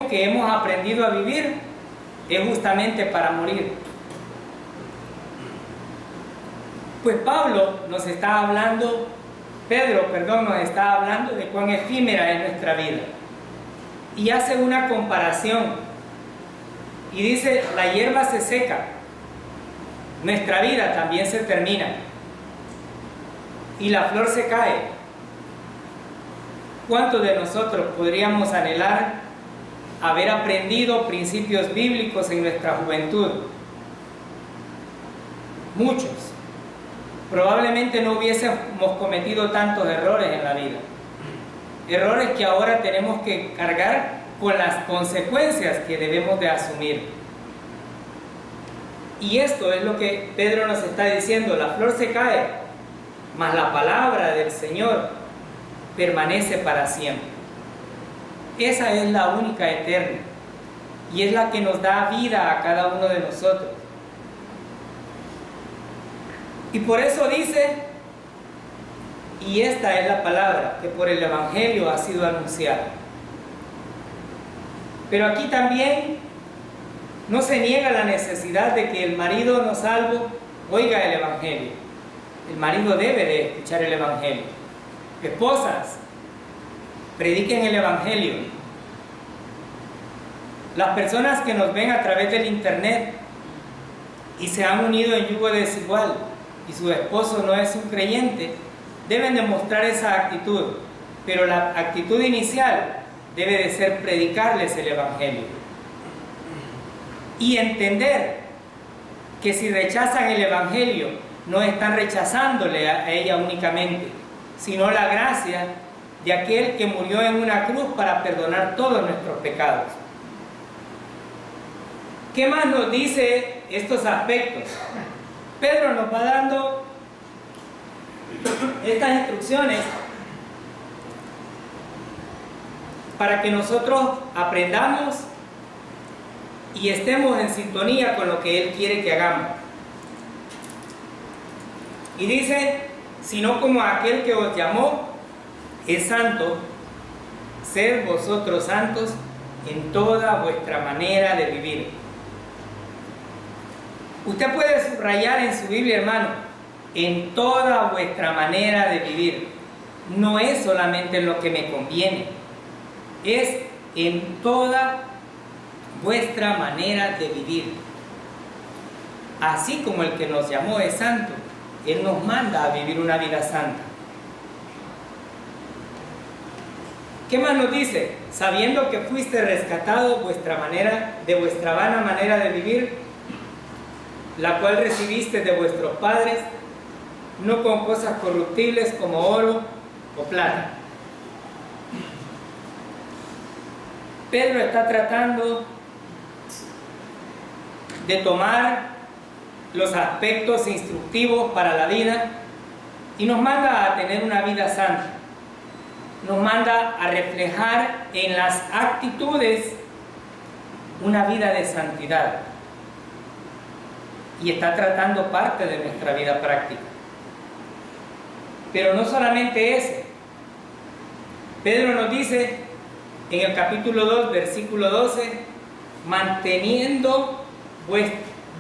tiempo que hemos aprendido a vivir es justamente para morir. Pues Pedro nos está hablando de cuán efímera es nuestra vida. Y hace una comparación. Y dice, la hierba se seca, nuestra vida también se termina. Y la flor se cae. ¿Cuántos de nosotros podríamos anhelar haber aprendido principios bíblicos en nuestra juventud? Muchos. Probablemente no hubiésemos cometido tantos errores en la vida. Errores que ahora tenemos que cargar con las consecuencias que debemos de asumir. Y esto es lo que Pedro nos está diciendo: la flor se cae, mas la palabra del Señor permanece para siempre. Esa es la única eterna y es la que nos da vida a cada uno de nosotros. Y por eso dice, y esta es la palabra que por el Evangelio ha sido anunciada. Pero aquí también no se niega la necesidad de que el marido no salvo oiga el Evangelio. El marido debe de escuchar el Evangelio. Esposas, prediquen el Evangelio. Las personas que nos ven a través del internet y se han unido en yugo desigual y su esposo no es un creyente, deben demostrar esa actitud, pero la actitud inicial debe de ser predicarles el Evangelio y entender que si rechazan el Evangelio no están rechazándole a ella únicamente, sino la gracia de aquel que murió en una cruz para perdonar todos nuestros pecados. ¿Qué más nos dice estos aspectos? Pedro nos va dando estas instrucciones para que nosotros aprendamos y estemos en sintonía con lo que Él quiere que hagamos. Y dice, sino como aquel que os llamó es santo, sed vosotros santos en toda vuestra manera de vivir. Usted puede subrayar en su Biblia, hermano, en toda vuestra manera de vivir. No es solamente en lo que me conviene, es en toda vuestra manera de vivir. Así como el que nos llamó es santo, Él nos manda a vivir una vida santa. ¿Qué más nos dice? Sabiendo que fuiste rescatado de vuestra vana manera de vivir, la cual recibiste de vuestros padres, no con cosas corruptibles como oro o plata. Pedro está tratando de tomar los aspectos instructivos para la vida y nos manda a tener una vida santa. Nos manda a reflejar en las actitudes una vida de santidad. Y está tratando parte de nuestra vida práctica. Pero no solamente ese. Pedro nos dice en el capítulo 2, versículo 12, manteniendo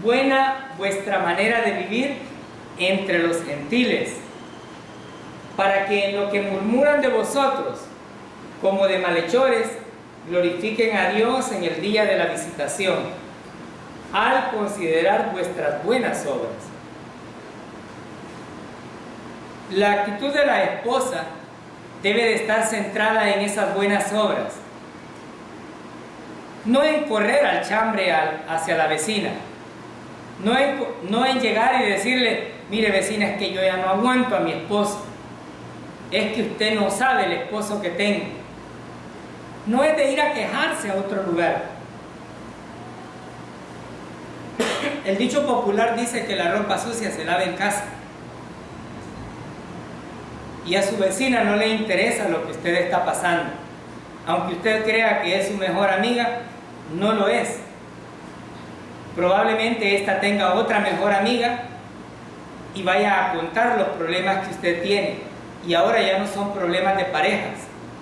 buena vuestra manera de vivir entre los gentiles, para que en lo que murmuran de vosotros, como de malhechores, glorifiquen a Dios en el día de la visitación, al considerar vuestras buenas obras. La actitud de la esposa debe de estar centrada en esas buenas obras, no en correr al chambre hacia la vecina, no en llegar y decirle, mire vecina, es que yo ya no aguanto a mi esposo, es que usted no sabe el esposo que tengo. No es de ir a quejarse a otro lugar. El dicho popular dice que la ropa sucia se lava en casa. Y a su vecina no le interesa lo que usted está pasando. Aunque usted crea que es su mejor amiga, no lo es. Probablemente ésta tenga otra mejor amiga y vaya a contar los problemas que usted tiene. Y ahora ya no son problemas de parejas,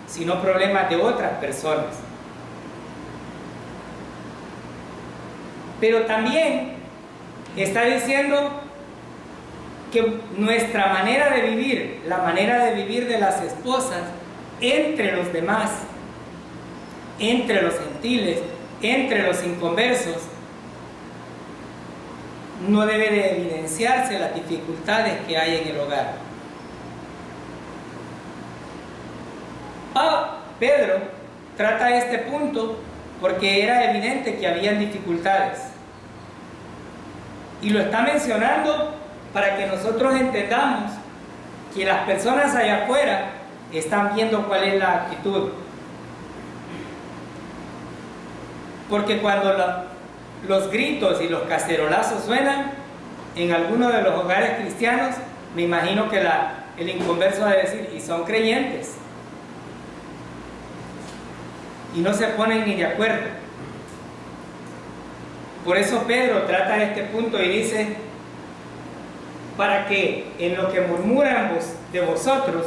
sino problemas de otras personas. Pero también está diciendo que nuestra manera de vivir, la manera de vivir de las esposas entre los demás, entre los gentiles, entre los inconversos, no debe de evidenciarse las dificultades que hay en el hogar. Pedro trata este punto porque era evidente que habían dificultades. Y lo está mencionando para que nosotros entendamos que las personas allá afuera están viendo cuál es la actitud. Porque cuando los gritos y los cacerolazos suenan en alguno de los hogares cristianos, me imagino que el inconverso va a decir, y son creyentes. Y no se ponen ni de acuerdo. Por eso Pedro trata este punto y dice, para que en lo que murmuran de vosotros,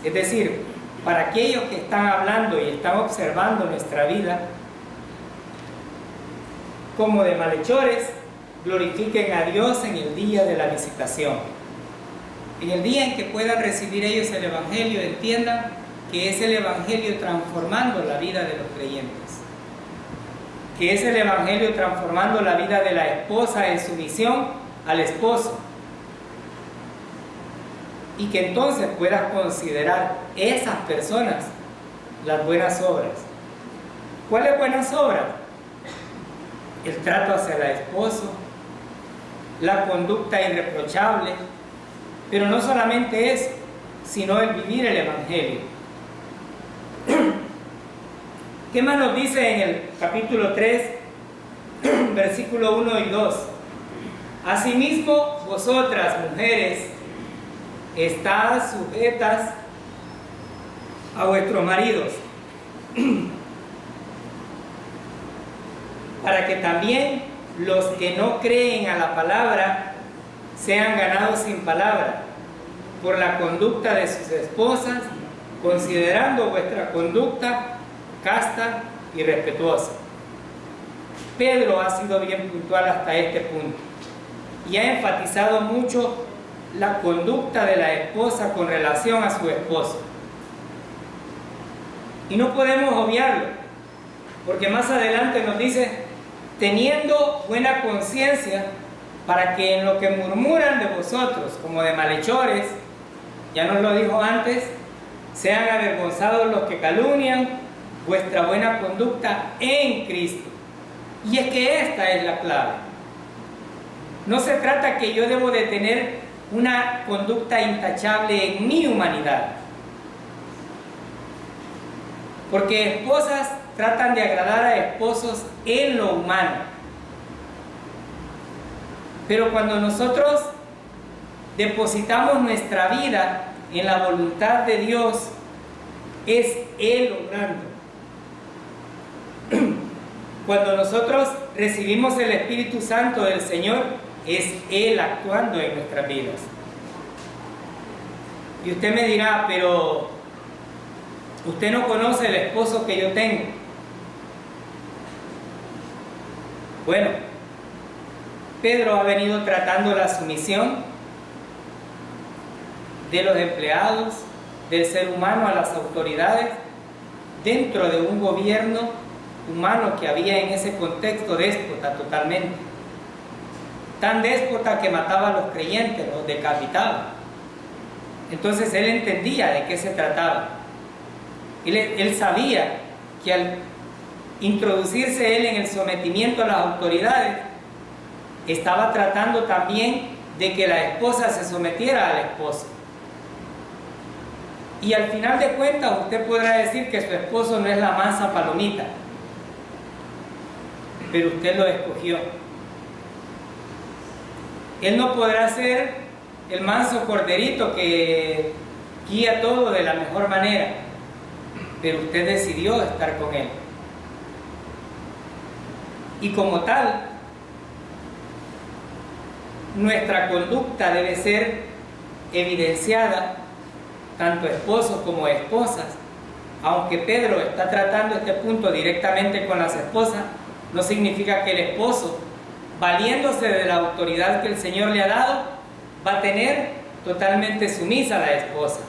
es decir, para aquellos que están hablando y están observando nuestra vida, como de malhechores, glorifiquen a Dios en el día de la visitación. En el día en que puedan recibir ellos el Evangelio, entiendan que es el Evangelio transformando la vida de los creyentes, que es el Evangelio transformando la vida de la esposa en sumisión al esposo, y que entonces puedas considerar esas personas las buenas obras. ¿Cuáles buenas obras? El trato hacia el esposo, la conducta irreprochable, pero no solamente eso, sino el vivir el Evangelio. ¿Qué más nos dice en el capítulo 3, versículo 1 y 2? Asimismo, vosotras, mujeres, estad sujetas a vuestros maridos, para que también los que no creen a la palabra sean ganados sin palabra, por la conducta de sus esposas, considerando vuestra conducta casta y respetuosa. Pedro ha sido bien puntual hasta este punto y ha enfatizado mucho la conducta de la esposa con relación a su esposo. Y no podemos obviarlo, porque más adelante nos dice, teniendo buena conciencia, para que en lo que murmuran de vosotros como de malhechores, ya nos lo dijo antes, sean avergonzados los que calumnian vuestra buena conducta en Cristo. Y es que esta es la clave. No se trata que yo debo de tener una conducta intachable en mi humanidad, porque esposas tratan de agradar a esposos en lo humano, pero cuando nosotros depositamos nuestra vida en la voluntad de Dios, es Él obrando. Cuando nosotros recibimos el Espíritu Santo del Señor, es Él actuando en nuestras vidas. Y usted me dirá, pero usted no conoce el esposo que yo tengo. Bueno, Pedro ha venido tratando la sumisión de los empleados, del ser humano a las autoridades, dentro de un gobierno humano que había en ese contexto déspota totalmente. Tan déspota que mataba a los creyentes, los decapitaba. Entonces él entendía de qué se trataba. Él sabía que al introducirse él en el sometimiento a las autoridades, estaba tratando también de que la esposa se sometiera al esposo. Y al final de cuentas usted podrá decir que su esposo no es la mansa palomita, pero usted lo escogió. Él no podrá ser el manso corderito que guía todo de la mejor manera, pero usted decidió estar con él. Y como tal, nuestra conducta debe ser evidenciada, tanto esposos como esposas. Aunque Pedro está tratando este punto directamente con las esposas, no significa que el esposo, valiéndose de la autoridad que el Señor le ha dado, va a tener totalmente sumisa a la esposa.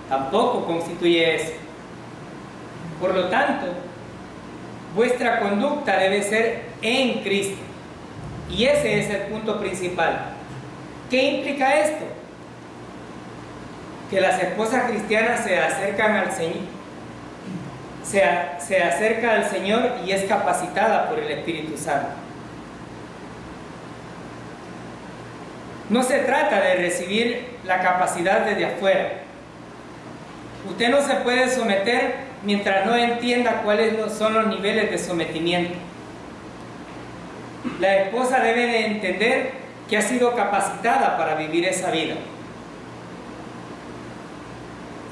Tampoco constituye eso. Por lo tanto, vuestra conducta debe ser en Cristo. Y ese es el punto principal. ¿Qué implica esto? Que las esposas cristianas se acercan al Señor, se acerca al Señor y es capacitada por el Espíritu Santo. No se trata de recibir la capacidad desde afuera. Usted no se puede someter mientras no entienda cuáles son los niveles de sometimiento. La esposa debe de entender que ha sido capacitada para vivir esa vida.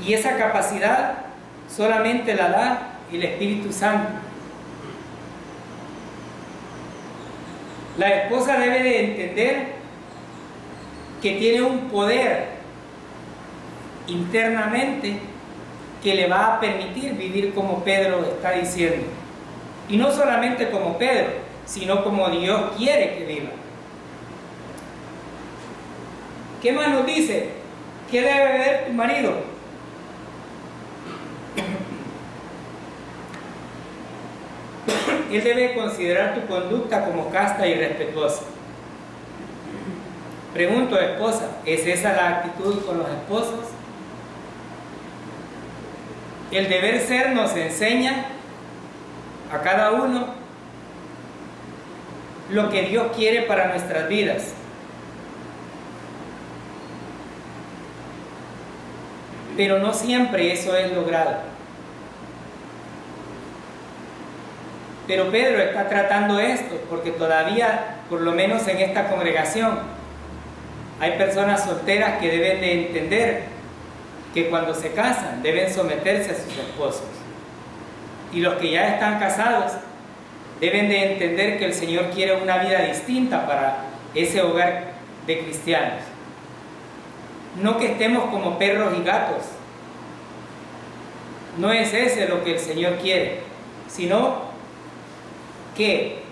Y esa capacidad solamente la da el Espíritu Santo. La esposa debe de entender que tiene un poder internamente que le va a permitir vivir como Pedro está diciendo. Y no solamente como Pedro, sino como Dios quiere que viva. ¿Qué más nos dice? ¿Qué debe ver tu marido? Él debe considerar tu conducta como casta y respetuosa. Pregunto, esposa, ¿es esa la actitud con los esposos? El deber ser nos enseña a cada uno lo que Dios quiere para nuestras vidas. Pero no siempre eso es logrado. Pero Pedro está tratando esto porque todavía, por lo menos en esta congregación, hay personas solteras que deben de entender que cuando se casan deben someterse a sus esposos. Y los que ya están casados deben de entender que el Señor quiere una vida distinta para ese hogar de cristianos. No que estemos como perros y gatos. No es ese lo que el Señor quiere, sino que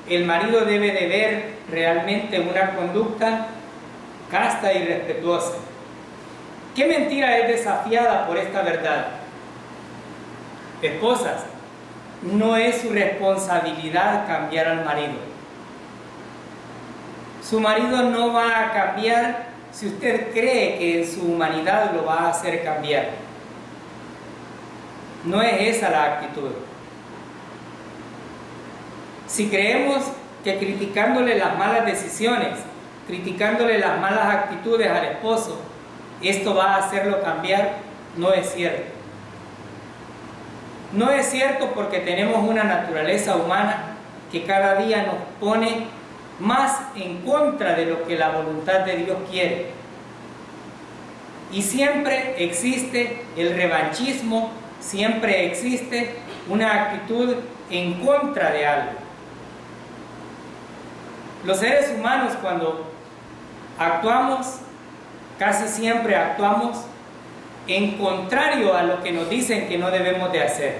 el marido debe de ver realmente una conducta casta y respetuosa. ¿Qué mentira es desafiada por esta verdad? Esposas, no es su responsabilidad cambiar al marido. Su marido no va a cambiar si usted cree que en su humanidad lo va a hacer cambiar. No es esa la actitud. Si creemos que criticándole las malas decisiones, criticándole las malas actitudes al esposo, esto va a hacerlo cambiar, no es cierto. No es cierto porque tenemos una naturaleza humana que cada día nos pone más en contra de lo que la voluntad de Dios quiere. Y siempre existe el revanchismo, siempre existe una actitud en contra de algo. Los seres humanos, cuando actuamos, casi siempre actuamos en contrario a lo que nos dicen que no debemos de hacer.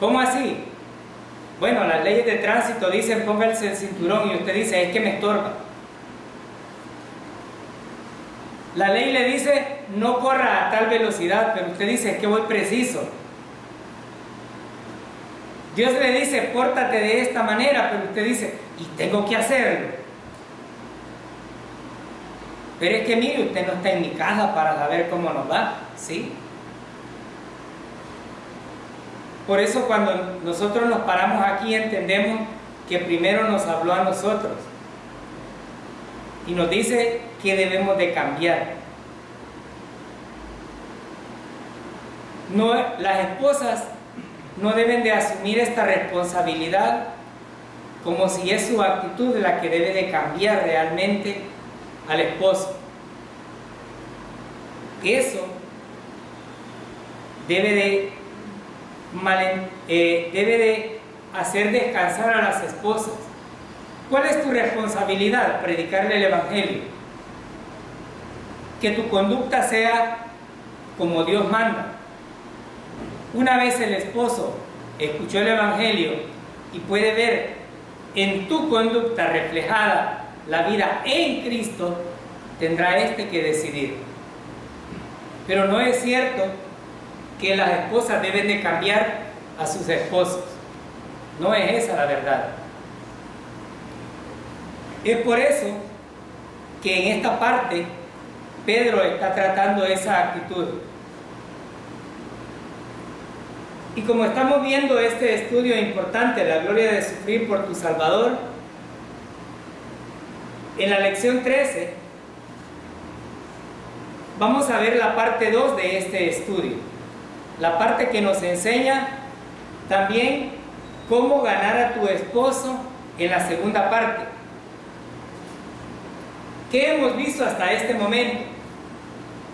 ¿Cómo así? Bueno, las leyes de tránsito dicen póngase el cinturón y usted dice es que me estorba. La ley le dice no corra a tal velocidad, pero usted dice es que voy preciso. Dios le dice pórtate de esta manera, pero usted dice y tengo que hacerlo. Pero es que mire, usted no está en mi casa para saber cómo nos va, ¿sí? Por eso cuando nosotros nos paramos aquí entendemos que primero nos habló a nosotros y nos dice que debemos de cambiar. No, las esposas no deben de asumir esta responsabilidad como si es su actitud la que debe de cambiar realmente al esposo. Eso debe de hacer descansar a las esposas. ¿Cuál es tu responsabilidad? Predicarle el Evangelio. Que tu conducta sea como Dios manda. Una vez el esposo escuchó el Evangelio y puede ver en tu conducta reflejada la vida en Cristo, tendrá que decidir. Pero no es cierto que las esposas deben de cambiar a sus esposos. No es esa la verdad. Es por eso que en esta parte Pedro está tratando esa actitud. Y como estamos viendo este estudio importante, la gloria de sufrir por tu Salvador, en la lección 13 vamos a ver la parte 2 de este estudio, la parte que nos enseña también cómo ganar a tu esposo en la segunda parte. ¿Qué hemos visto hasta este momento?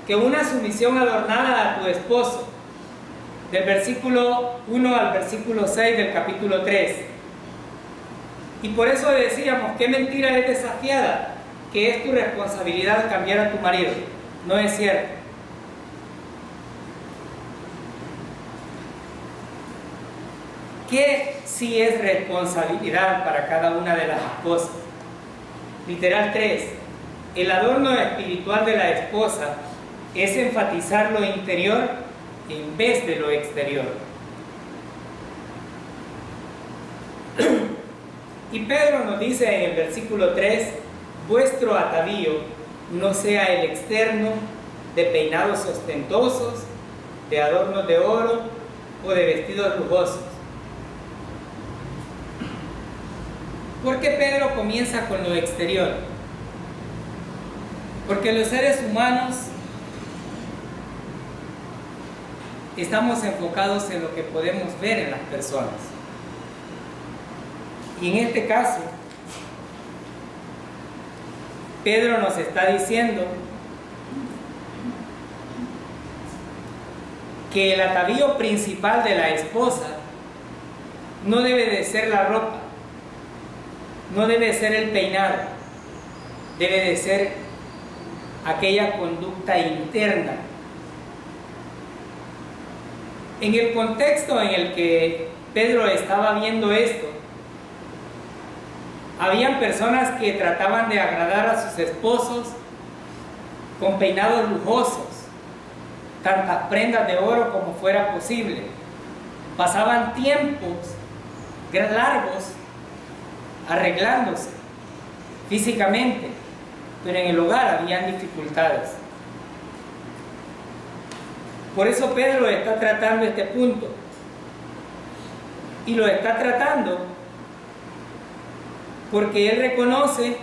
Que una sumisión adornada a tu esposo, del versículo 1 al versículo 6 del capítulo 3. Y por eso decíamos, qué mentira es desafiada, que es tu responsabilidad cambiar a tu marido. No es cierto. ¿Qué sí es responsabilidad para cada una de las esposas? Literal 3. El adorno espiritual de la esposa es enfatizar lo interior en vez de lo exterior. Y Pedro nos dice en el versículo 3, vuestro atavío no sea el externo de peinados ostentosos, de adornos de oro o de vestidos lujosos. ¿Por qué Pedro comienza con lo exterior? Porque los seres humanos estamos enfocados en lo que podemos ver en las personas. Y en este caso, Pedro nos está diciendo que el atavío principal de la esposa no debe de ser la ropa, no debe ser el peinado, debe de ser aquella conducta interna. En el contexto en el que Pedro estaba viendo esto, habían personas que trataban de agradar a sus esposos con peinados lujosos, tantas prendas de oro como fuera posible. Pasaban tiempos largos arreglándose físicamente, pero en el hogar habían dificultades. Por eso Pedro está tratando este punto, y lo está tratando porque él reconoce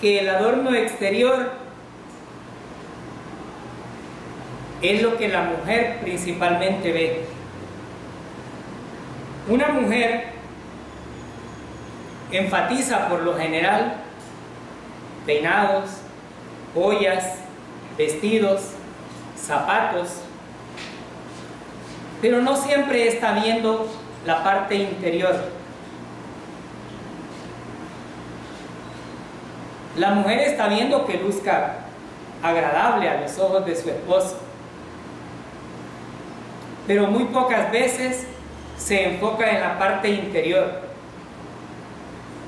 que el adorno exterior es lo que la mujer principalmente ve. Una mujer enfatiza por lo general peinados, joyas, vestidos, zapatos, pero no siempre está viendo la parte interior. La mujer está viendo que luzca agradable a los ojos de su esposo, pero muy pocas veces se enfoca en la parte interior.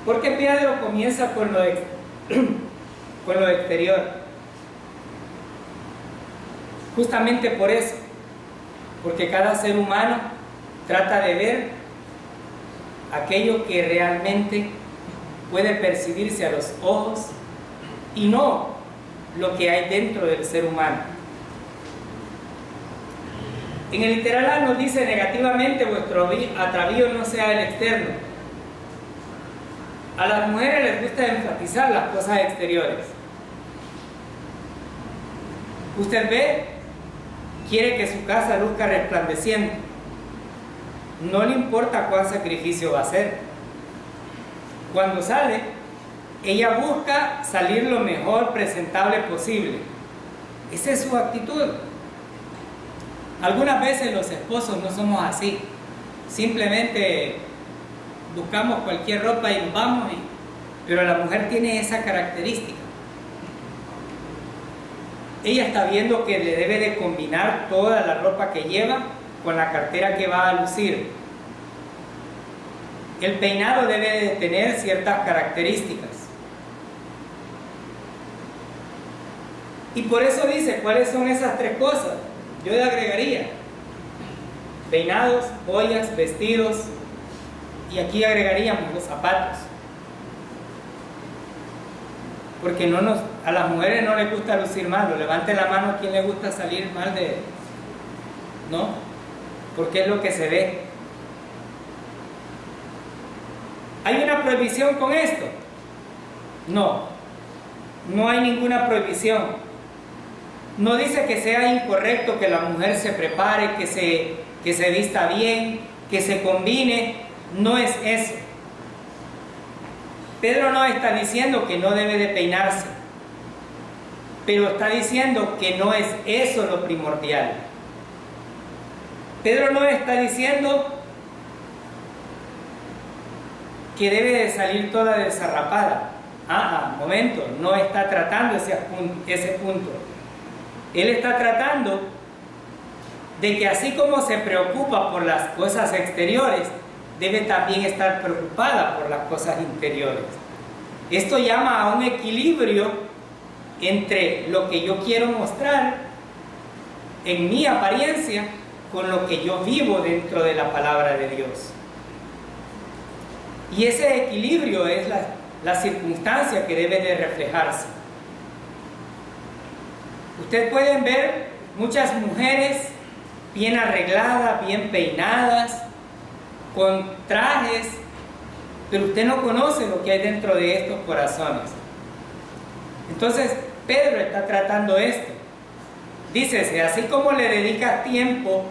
Porque Pedro comienza con lo exterior. Justamente por eso, porque cada ser humano trata de ver aquello que realmente puede percibirse a los ojos y no lo que hay dentro del ser humano. En el literal A nos dice negativamente, vuestro atavío no sea el externo. A las mujeres les gusta enfatizar las cosas exteriores. Usted ve, quiere que su casa luzca resplandeciente. No le importa cuán sacrificio va a hacer. Cuando sale, ella busca salir lo mejor presentable posible. Esa es su actitud. Algunas veces los esposos no somos así. Simplemente buscamos cualquier ropa y nos vamos. Pero la mujer tiene esa característica. Ella está viendo que le debe de combinar toda la ropa que lleva con la cartera que va a lucir. El peinado debe de tener ciertas características. Y por eso dice, ¿cuáles son esas tres cosas? Yo le agregaría peinados, joyas, vestidos, y aquí agregaríamos los zapatos. Porque a las mujeres no les gusta lucir mal. Levante la mano a quien le gusta salir mal de... ¿No? Porque es lo que se ve. ¿Hay una prohibición con esto? No. No hay ninguna prohibición. No dice que sea incorrecto que la mujer se prepare, que se vista bien, que se combine. No es eso. Pedro no está diciendo que no debe de peinarse, pero está diciendo que no es eso lo primordial. Pedro no está diciendo que debe de salir toda desarrapada. Momento, no está tratando ese punto. Él está tratando de que así como se preocupa por las cosas exteriores, debe también estar preocupada por las cosas interiores. Esto llama a un equilibrio entre lo que yo quiero mostrar en mi apariencia con lo que yo vivo dentro de la palabra de Dios. Y ese equilibrio es la circunstancia que debe de reflejarse. Ustedes pueden ver muchas mujeres bien arregladas, bien peinadas, con trajes, pero usted no conoce lo que hay dentro de estos corazones. Entonces, Pedro está tratando esto. Dícese, así como le dedicas tiempo,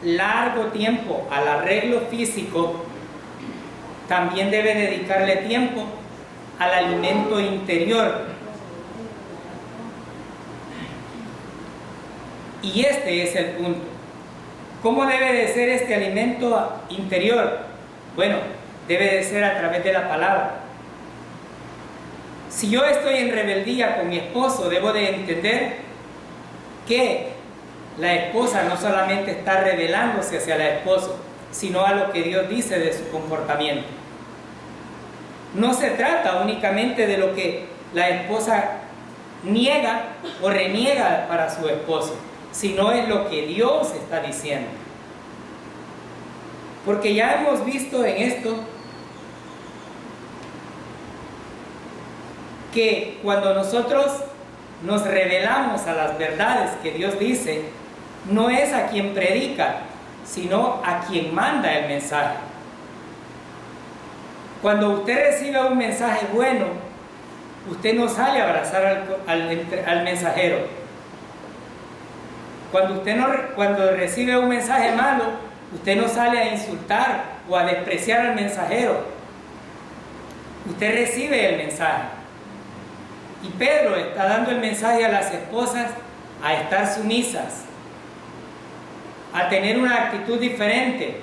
largo tiempo, al arreglo físico, también debe dedicarle tiempo al alimento interior. Y este es el punto. ¿Cómo debe de ser este alimento interior? Bueno, debe de ser a través de la palabra. Si yo estoy en rebeldía con mi esposo, debo de entender que la esposa no solamente está rebelándose hacia el esposo, sino a lo que Dios dice de su comportamiento. No se trata únicamente de lo que la esposa niega o reniega para su esposo, sino es lo que Dios está diciendo. Porque ya hemos visto en esto que cuando nosotros nos revelamos a las verdades que Dios dice, no es a quien predica, sino a quien manda el mensaje. Cuando usted recibe un mensaje bueno, usted no sale a abrazar al mensajero. Cuando recibe un mensaje malo, usted no sale a insultar o a despreciar al mensajero. Usted recibe el mensaje. Y Pedro está dando el mensaje a las esposas a estar sumisas, a tener una actitud diferente,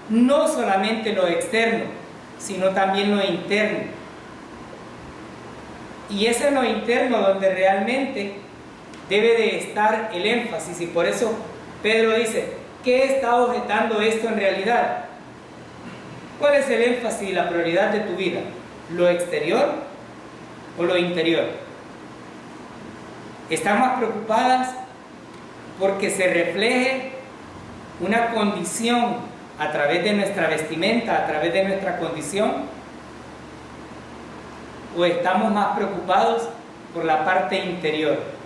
no solamente lo externo, sino también lo interno. Y es en lo interno donde realmente debe de estar el énfasis, y por eso Pedro dice, ¿qué está objetando esto en realidad? ¿Cuál es el énfasis y la prioridad de tu vida? ¿Lo exterior o lo interior? ¿Están más preocupadas porque se refleje una condición a través de nuestra vestimenta, a través de nuestra condición? ¿O estamos más preocupados por la parte interior?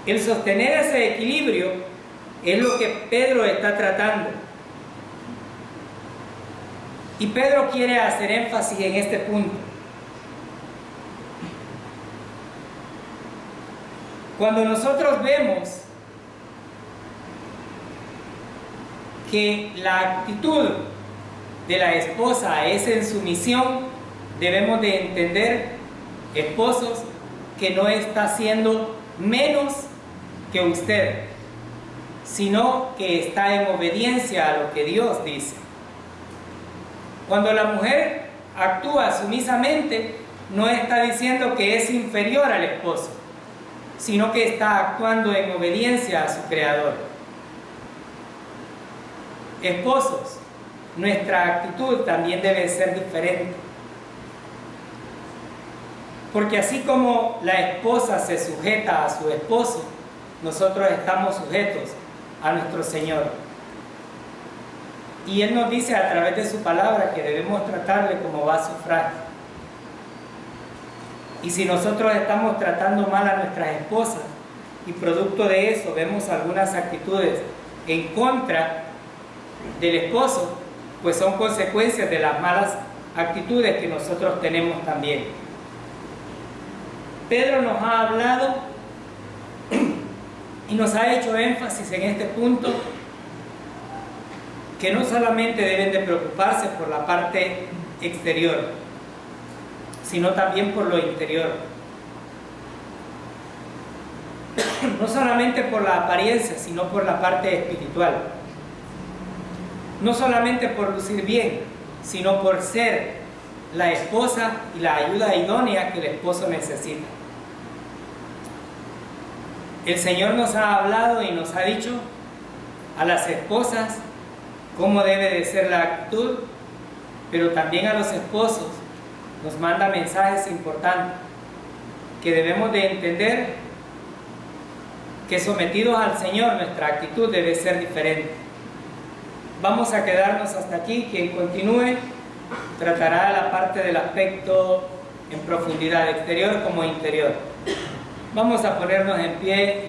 El sostener ese equilibrio es lo que Pedro está tratando. Y Pedro quiere hacer énfasis en este punto. Cuando nosotros vemos que la actitud de la esposa es en sumisión, debemos de entender, esposos, que no está haciendo menos que usted, sino que está en obediencia a lo que Dios dice. Cuando la mujer actúa sumisamente, no está diciendo que es inferior al esposo, sino que está actuando en obediencia a su Creador. Esposos, nuestra actitud también debe ser diferente. Porque así como la esposa se sujeta a su esposo, nosotros estamos sujetos a nuestro Señor. Y Él nos dice a través de su palabra que debemos tratarle como vaso frágil. Y si nosotros estamos tratando mal a nuestras esposas y producto de eso vemos algunas actitudes en contra del esposo, pues son consecuencias de las malas actitudes que nosotros tenemos también. Pedro nos ha hablado y nos ha hecho énfasis en este punto que no solamente deben de preocuparse por la parte exterior, sino también por lo interior. No solamente por la apariencia, sino por la parte espiritual. No solamente por lucir bien, sino por ser la esposa y la ayuda idónea que el esposo necesita. El Señor nos ha hablado y nos ha dicho a las esposas cómo debe de ser la actitud, pero también a los esposos nos manda mensajes importantes que debemos de entender que sometidos al Señor nuestra actitud debe ser diferente. Vamos a quedarnos hasta aquí. Quien continúe tratará la parte del aspecto en profundidad, exterior como interior. Vamos a ponernos en pie.